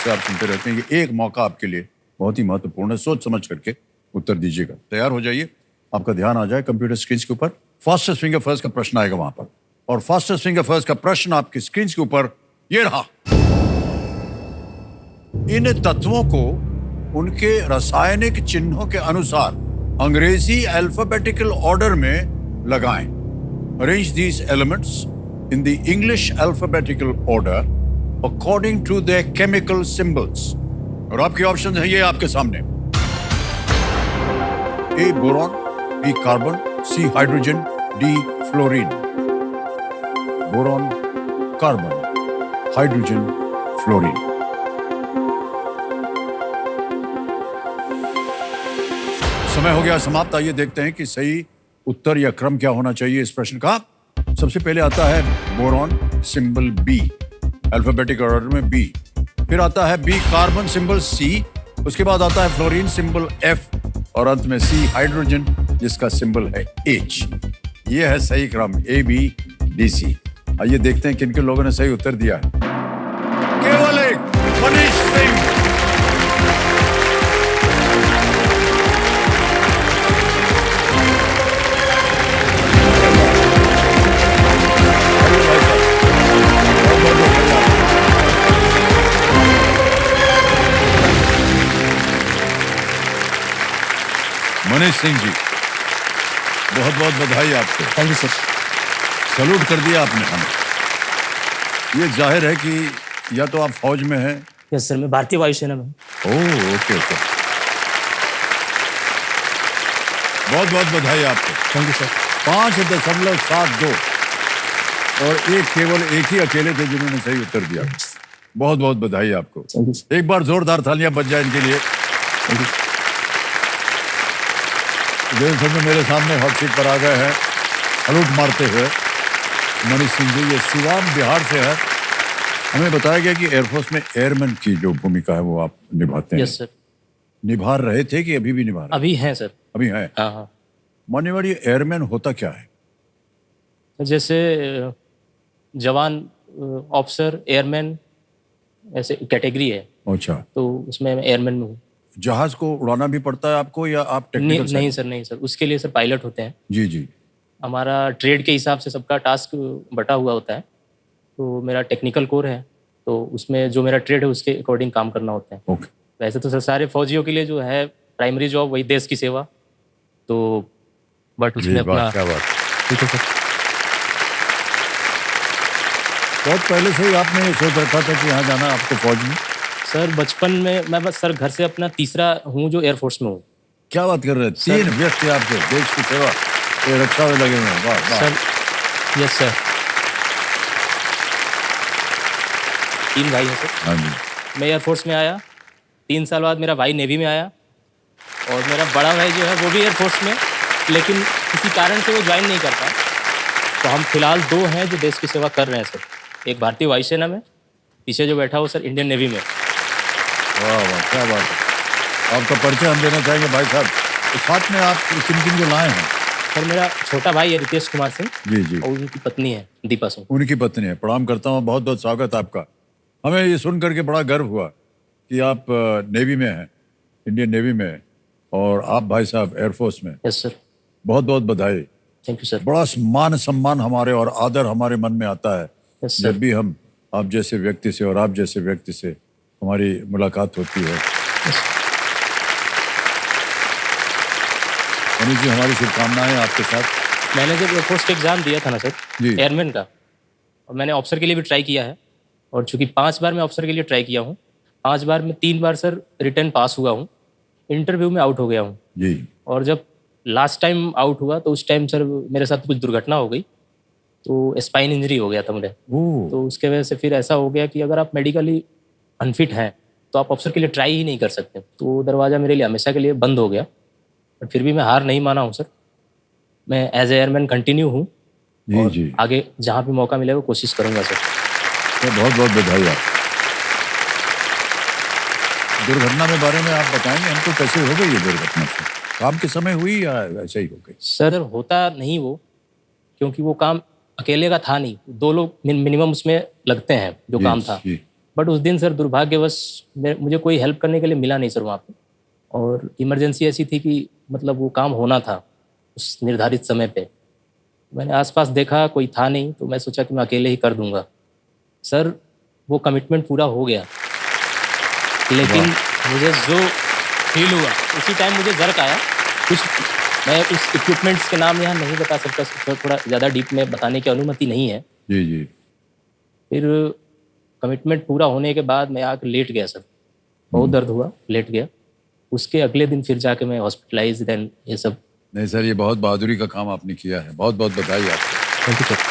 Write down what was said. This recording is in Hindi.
से आप सुनते रहते हैं कि एक मौका आपके लिए बहुत ही महत्वपूर्ण है, सोच समझ करके उत्तर दीजिएगा। तैयार हो जाइए, आपका ध्यान आ जाए कंप्यूटर स्क्रीन के ऊपर। फास्टेस्ट फिंगर फर्स्ट का प्रश्न आएगा वहां पर, और फास्टेस्ट फिंगर फर्स्ट का प्रश्न आपकी स्क्रीन के ऊपर ये रहा। इन तत्वों को उनके रासायनिक चिन्हों के अनुसार अंग्रेजी अल्फाबेटिकल ऑर्डर में लगाएं। Arrange these elements in the English alphabetical order according to the chemical symbols. और आपके ऑप्शन है ये आपके सामने। A boron, B carbon, C hydrogen, D fluorine. Boron, carbon, hydrogen, fluorine. समय हो गया समाप्त। आइए देखते हैं कि सही उत्तर या क्रम क्या होना चाहिए इस प्रश्न का। सबसे पहले आता है boron, symbol B, alphabetic order में बी। फिर आता है बी कार्बन, सिंबल सी। उसके बाद आता है फ्लोरीन, सिंबल एफ, और अंत में सी हाइड्रोजन, जिसका सिंबल है एच। ये है सही क्रम, ए बी डी सी। आइए देखते हैं किन किन लोगों ने सही उत्तर दिया है। केवल एक, मनीष सिंह। मनीष सिंह जी, बहुत बहुत बधाई आपको। Thank you sir. सलूट कर दिया आपने हमें। ये जाहिर है कि या तो आप फौज में हैं। यस सर, मैं भारतीय वायुसेना में। ओह, ओके ओके। बहुत बहुत बधाई आपको। Thank you sir. 5.72 और केवल एक ही अकेले थे जिन्होंने सही उत्तर दिया। बहुत बहुत बधाई आपको। Thank you sir. एक बार जोरदार तालियां बज जाए इनके लिए। Thank you. में मेरे सामने हॉट सीट पर आ गए हैं सलूट मारते हुए मनीष सिंह जी। ये सिवान बिहार से है। हमें बताया गया कि एयरफोर्स में एयरमैन की जो भूमिका है वो आप निभाते हैं। Yes sir. निभा रहे थे कि अभी भी निभा रहे? अभी हैं सर। अभी है। हाँ हाँ। मान्यवर, ये एयरमैन होता क्या है? जैसे जवान, ऑफिसर, एयरमैन, ऐसे कैटेगरी है। अच्छा, तो उसमें मैं एयरमैन में हूँ। जहाज को उड़ाना भी पड़ता है आपको या आप टेक्निकल? नहीं सर, नहीं सर, उसके लिए सर पायलट होते हैं। जी जी। हमारा ट्रेड के हिसाब से सबका टास्क बटा हुआ होता है। तो मेरा टेक्निकल कोर है, तो उसमें जो मेरा ट्रेड है उसके अकॉर्डिंग काम करना होता है। ओके। वैसे तो सर सारे फौजियों के लिए जो है प्राइमरी जॉब वही देश की सेवा। तो बट उसमें अपना। क्या बात। ठीक है सर। बहुत पहले से ही आपने ये सोच रखा था कि यहाँ जाना आपको फौज में? सर बचपन में मैं बस सर घर से अपना तीसरा हूँ जो एयरफोर्स में हूँ। क्या बात कर रहे हैं? 3 व्यक्ति आपके देश की सेवा ये रक्षा में लगे हुए हैं। वाह वाह। सर यस सर, 3 भाई हैं सर। हाँ जी। मैं एयरफोर्स में आया, 3 साल बाद मेरा भाई नेवी में आया, और मेरा बड़ा भाई जो है वो भी एयरफोर्स में, लेकिन किसी कारण से वो ज्वाइन नहीं कर पाया। तो हम फिलहाल 2 हैं जो देश की सेवा कर रहे हैं सर। एक भारतीय वायुसेना में, पीछे जो बैठा हो सर इंडियन नेवी में। वाह वाह, क्या बात है। आपका परिचय हम देना चाहेंगे भाई साहब। तो साथ में आप किन किन जो लाए हैं? सर मेरा छोटा भाई है रितेश कुमार सिंह। जी जी। और उनकी पत्नी है दीपा सिंह। उनकी पत्नी है। प्रणाम करता हूँ, बहुत बहुत स्वागत आपका। हमें ये सुन करके बड़ा गर्व हुआ कि आप नेवी में हैं, इंडियन नेवी में, और आप भाई साहब एयरफोर्स में। Yes sir. बहुत बहुत बधाई। Thank you sir. बड़ा मान सम्मान हमारे और आदर हमारे मन में आता है यस सर। जब भी हम आप जैसे व्यक्ति से और आप जैसे व्यक्ति से हमारी मुलाकात होती है। मनीष जी, हमारी शुभकामनाएं आपके साथ। मैंने जब एयरफोर्स का एग्जाम दिया था ना सर, एयरमैन का, और मैंने ऑफिसर के लिए भी ट्राई किया है, और चूंकि 5 बार मैं ऑफिसर के लिए ट्राई किया हूँ, 5 बार में 3 बार सर रिटर्न पास हुआ हूँ, इंटरव्यू में आउट हो गया हूँ जी। और जब लास्ट टाइम आउट हुआ तो उस टाइम सर मेरे साथ कुछ दुर्घटना हो गई, तो स्पाइन इंजरी हो गया था मुझे। तो उसके वजह से फिर ऐसा हो गया कि अगर आप मेडिकली अनफिट हैं तो आप अफसर के लिए ट्राई ही नहीं कर सकते। तो दरवाज़ा मेरे लिए हमेशा के लिए बंद हो गया, बट फिर भी मैं हार नहीं माना हूँ सर। मैं एज ए एयरमैन कंटिन्यू हूँ और जी। आगे जहाँ भी मौका मिलेगा कोशिश करूँगा सर। तो बहुत बहुत बधाई आप। दुर्घटना के बारे में आप बताएंगे हमको, कैसे हो गई ये दुर्घटना? से काम के समय हुई या ऐसे ही हो गई? सर होता नहीं वो, क्योंकि वो काम अकेले का था नहीं, 2 लोग मिनिमम उसमें लगते हैं जो काम था। बट उस दिन सर दुर्भाग्यवश मुझे कोई हेल्प करने के लिए मिला नहीं सर वहाँ पे, और इमरजेंसी ऐसी थी कि मतलब वो काम होना था उस निर्धारित समय पे। मैंने आसपास देखा, कोई था नहीं, तो मैं सोचा कि मैं अकेले ही कर दूंगा। सर वो कमिटमेंट पूरा हो गया, लेकिन मुझे जो फील हुआ उसी टाइम मुझे जर्क आया कुछ। मैं उस इक्विपमेंट्स के नाम यहाँ नहीं बता सकता, थोड़ा ज़्यादा डीप में बताने की अनुमति नहीं है। जी जी। फिर कमिटमेंट पूरा होने के बाद मैं आकर लेट गया सर, बहुत दर्द हुआ, लेट गया। उसके अगले दिन फिर जाके मैं हॉस्पिटलाइज, देन ये सब। नहीं सर, ये बहुत बहादुरी का काम आपने किया है, बहुत बहुत बधाई आपको। Thank you sir.